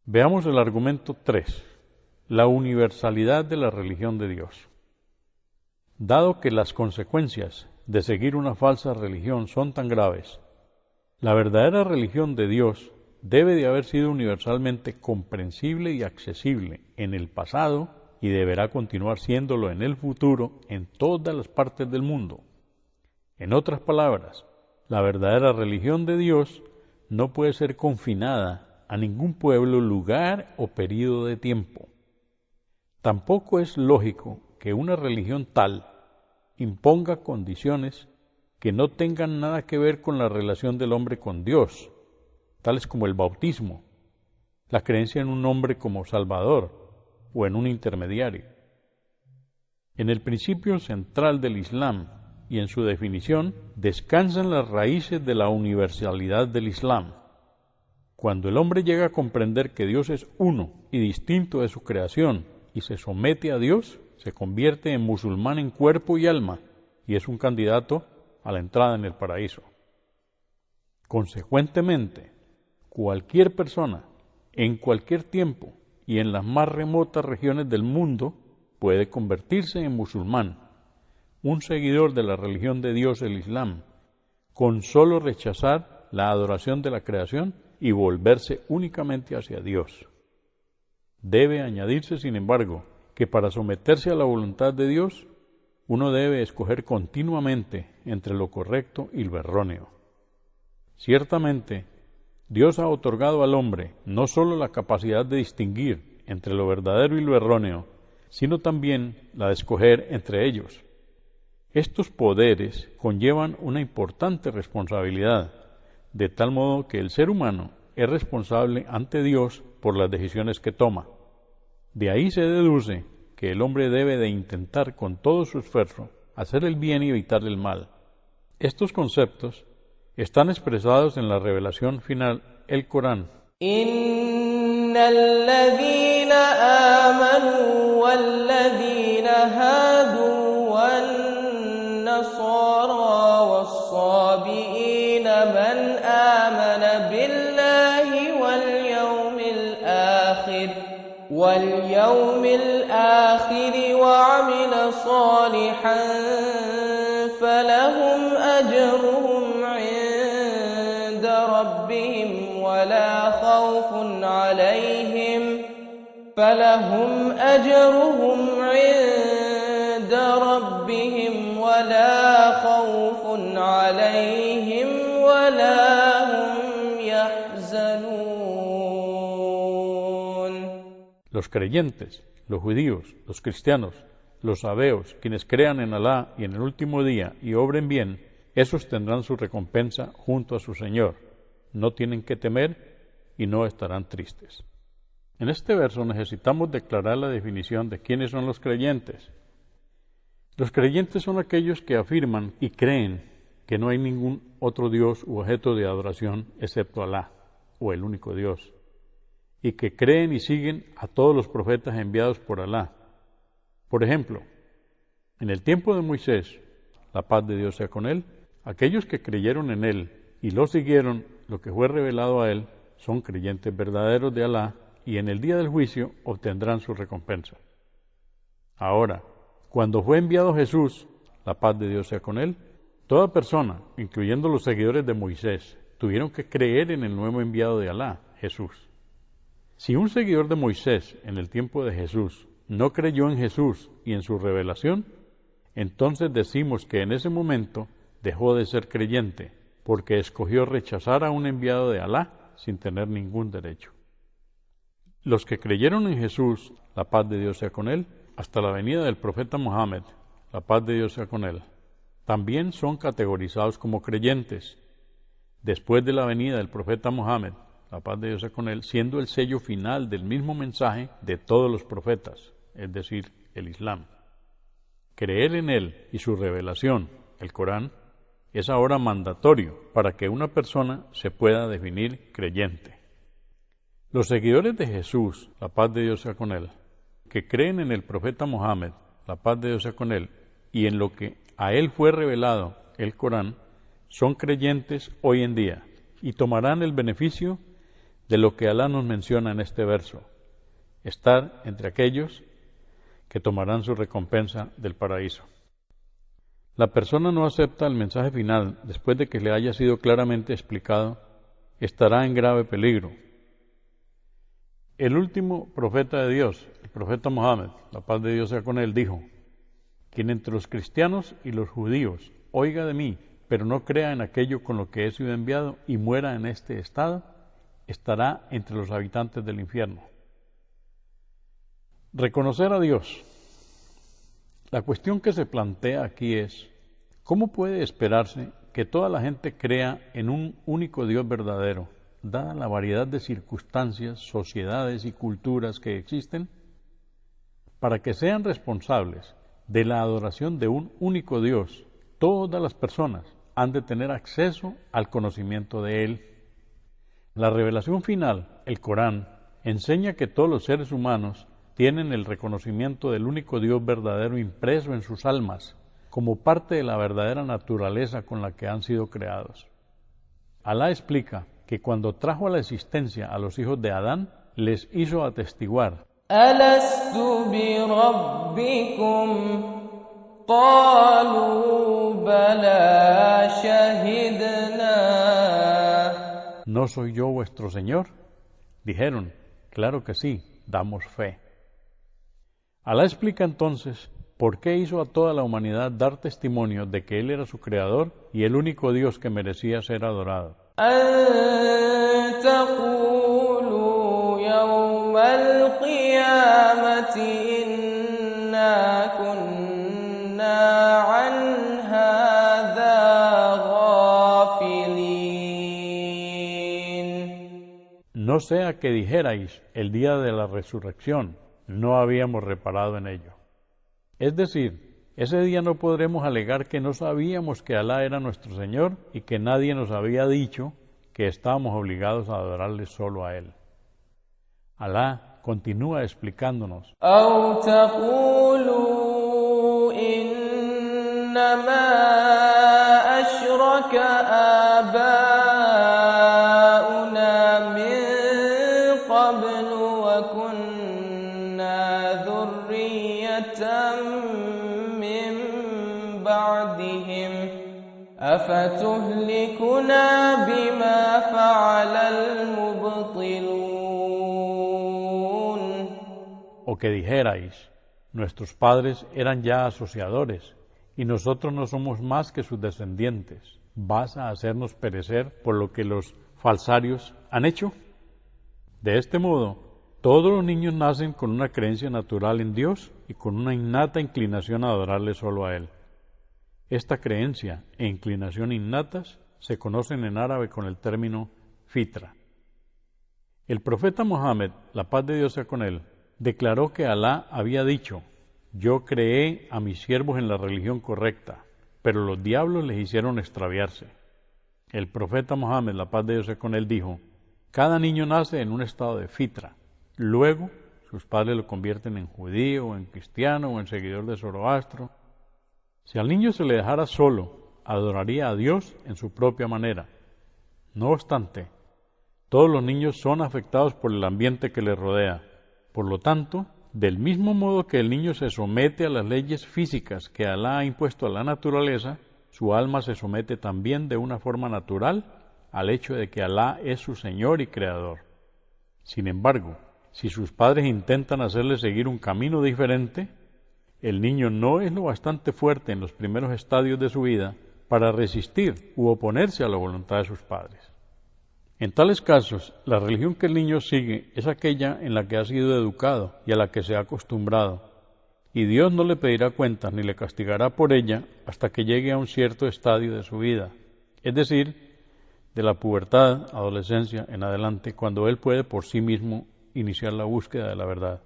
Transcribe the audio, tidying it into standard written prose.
Veamos el argumento 3, la universalidad de la religión de Dios. Dado que las consecuencias de seguir una falsa religión son tan graves, la verdadera religión de Dios debe de haber sido universalmente comprensible y accesible en el pasado y deberá continuar siéndolo en el futuro en todas las partes del mundo. En otras palabras, la verdadera religión de Dios no puede ser confinada a ningún pueblo, lugar o período de tiempo. Tampoco es lógico que una religión tal imponga condiciones que no tengan nada que ver con la relación del hombre con Dios, tales como el bautismo, la creencia en un hombre como Salvador o en un intermediario. En el principio central del Islam y en su definición descansan las raíces de la universalidad del Islam. Cuando el hombre llega a comprender que Dios es uno y distinto de su creación y se somete a Dios, se convierte en musulmán en cuerpo y alma y es un candidato a la entrada en el paraíso. Consecuentemente, cualquier persona, en cualquier tiempo y en las más remotas regiones del mundo, puede convertirse en musulmán, un seguidor de la religión de Dios, el Islam, con solo rechazar la adoración de la creación y volverse únicamente hacia Dios. Debe añadirse, sin embargo, que para someterse a la voluntad de Dios, uno debe escoger continuamente entre lo correcto y lo erróneo. Ciertamente, Dios ha otorgado al hombre no solo la capacidad de distinguir entre lo verdadero y lo erróneo, sino también la de escoger entre ellos. Estos poderes conllevan una importante responsabilidad, de tal modo que el ser humano es responsable ante Dios por las decisiones que toma. De ahí se deduce que el hombre debe de intentar con todo su esfuerzo hacer el bien y evitar el mal. Estos conceptos están expresados en la revelación final, el Corán. Innal ladhina amanu wal ladhina hadu wan nasara was sabiina man amana billahi واليوم الآخر وعمل صالحا فلهم أجرهم عند ربهم ولا خوف عليهم ولا هم يحزنون. Los creyentes, los judíos, los cristianos, los sabeos, quienes crean en Alá y en el último día y obren bien, esos tendrán su recompensa junto a su Señor. No tienen que temer y no estarán tristes. En este verso necesitamos declarar la definición de quiénes son los creyentes. Los creyentes son aquellos que afirman y creen que no hay ningún otro Dios u objeto de adoración excepto Alá, o el único Dios, y que creen y siguen a todos los profetas enviados por Alá. Por ejemplo, en el tiempo de Moisés, la paz de Dios sea con él, aquellos que creyeron en él y lo siguieron, lo que fue revelado a él, son creyentes verdaderos de Alá y en el día del juicio obtendrán su recompensa. Ahora, cuando fue enviado Jesús, la paz de Dios sea con él, toda persona, incluyendo los seguidores de Moisés, tuvieron que creer en el nuevo enviado de Alá, Jesús. Si un seguidor de Moisés en el tiempo de Jesús no creyó en Jesús y en su revelación, entonces decimos que en ese momento dejó de ser creyente, porque escogió rechazar a un enviado de Alá sin tener ningún derecho. Los que creyeron en Jesús, la paz de Dios sea con él, hasta la venida del profeta Mohammed, la paz de Dios sea con él, también son categorizados como creyentes. Después de la venida del profeta Mohammed, la paz de Dios sea con él, siendo el sello final del mismo mensaje de todos los profetas, es decir, el Islam. Creer en él y su revelación, el Corán, es ahora mandatorio para que una persona se pueda definir creyente. Los seguidores de Jesús, la paz de Dios sea con él, que creen en el profeta Mohammed, la paz de Dios sea con él, y en lo que a él fue revelado, el Corán, son creyentes hoy en día y tomarán el beneficio de lo que Alá nos menciona en este verso: estar entre aquellos que tomarán su recompensa del paraíso. La persona no acepta el mensaje final después de que le haya sido claramente explicado, estará en grave peligro. El último profeta de Dios, el profeta Mohammed, la paz de Dios sea con él, dijo: quien entre los cristianos y los judíos oiga de mí, pero no crea en aquello con lo que he sido enviado y muera en este estado, estará entre los habitantes del infierno. Reconocer a Dios. La cuestión que se plantea aquí es: ¿cómo puede esperarse que toda la gente crea en un único Dios verdadero, dada la variedad de circunstancias, sociedades y culturas que existen? Para que sean responsables de la adoración de un único Dios, todas las personas han de tener acceso al conocimiento de Él. La revelación final, el Corán, enseña que todos los seres humanos tienen el reconocimiento del único Dios verdadero impreso en sus almas, como parte de la verdadera naturaleza con la que han sido creados. Alá explica que cuando trajo a la existencia a los hijos de Adán, les hizo atestiguar: أَلَسْتُ بِرَبِّكُمْ قَالُوا بَلَى شَهِدْنَا. ¿No soy yo vuestro Señor? Dijeron: claro que sí, damos fe. Alá explica entonces por qué hizo a toda la humanidad dar testimonio de que Él era su creador y el único Dios que merecía ser adorado. أَن تَقُولُوا يَوْمَ الْقِيَامَةِ إِنَّا كُنَّا عَنْ هَذَا غَافِلِينَ. No sea que dijerais el día de la resurrección: no habíamos reparado en ello. Es decir, ese día no podremos alegar que no sabíamos que Alá era nuestro Señor y que nadie nos había dicho que estábamos obligados a adorarle solo a Él. Alá continúa explicándonos: أَوْ تَقُولُوا إِنَّمَا أَشْرَكَ آبَاؤُنَا مِن قَبْلُ وَكُنَّا ذُرِّيَّةً مِّن بَعْدِهِمْ أَفَتُهْلِكُنَا بِمَا فَعَلَ الْمُبْطِلُونَ. O que dijerais: nuestros padres eran ya asociadores y nosotros no somos más que sus descendientes. ¿Vas a hacernos perecer por lo que los falsarios han hecho? De este modo, todos los niños nacen con una creencia natural en Dios y con una innata inclinación a adorarle solo a Él. Esta creencia e inclinación innatas se conocen en árabe con el término fitra. El profeta Mohammed, la paz de Dios sea con él, declaró que Alá había dicho: yo creé a mis siervos en la religión correcta, pero los diablos les hicieron extraviarse. El profeta Mohammed, la paz de Dios sea con él, dijo: cada niño nace en un estado de fitra, luego sus padres lo convierten en judío, o en cristiano, o en seguidor de Zoroastro. Si al niño se le dejara solo, adoraría a Dios en su propia manera. No obstante, todos los niños son afectados por el ambiente que les rodea. Por lo tanto, del mismo modo que el niño se somete a las leyes físicas que Alá ha impuesto a la naturaleza, su alma se somete también de una forma natural al hecho de que Alá es su Señor y Creador. Sin embargo, si sus padres intentan hacerle seguir un camino diferente, el niño no es lo bastante fuerte en los primeros estadios de su vida para resistir u oponerse a la voluntad de sus padres. En tales casos, la religión que el niño sigue es aquella en la que ha sido educado y a la que se ha acostumbrado, y Dios no le pedirá cuentas ni le castigará por ella hasta que llegue a un cierto estadio de su vida, es decir, de la pubertad, adolescencia en adelante, cuando él puede por sí mismo iniciar la búsqueda de la verdad.